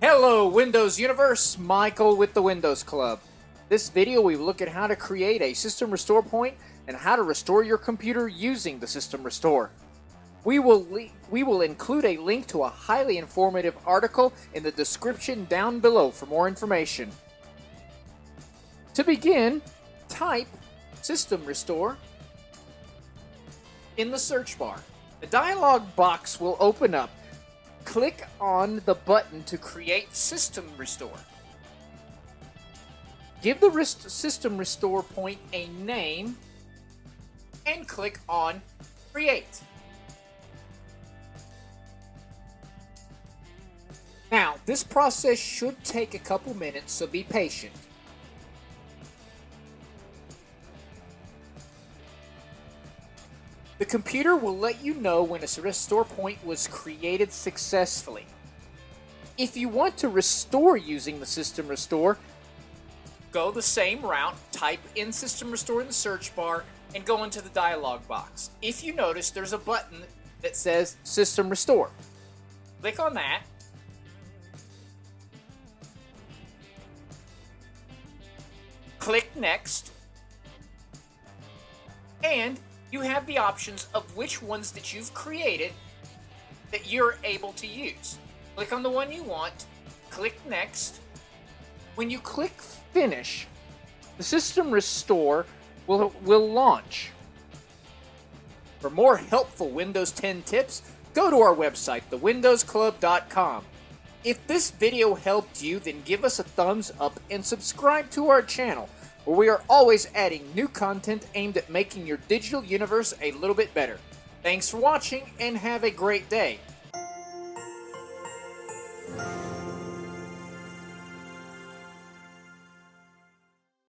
Hello Windows Universe, Michael with the Windows Club. This video we will look at how to create a system restore point and how to restore your computer using the system restore. We will include a link to a highly informative article in the description down below for more information. To begin, type system restore in the search bar. A dialog box will open up. Click on the button to create System Restore. Give the System Restore point a name and click on Create. Now, this process should take a couple minutes, so be patient. The computer will let you know when a restore point was created successfully. If you want to restore using the System Restore, go the same route, type in System Restore in the search bar, and go into the dialog box. If you notice, there's a button that says System Restore. Click on that. Click Next. And you have the options of which ones that you've created that you're able to use. Click on the one you want, click Next. When you click Finish, the System Restore will launch. For more helpful Windows 10 tips, go to our website, thewindowsclub.com. If this video helped you, then give us a thumbs up and subscribe to our channel, where we are always adding new content aimed at making your digital universe a little bit better. Thanks for watching and have a great day.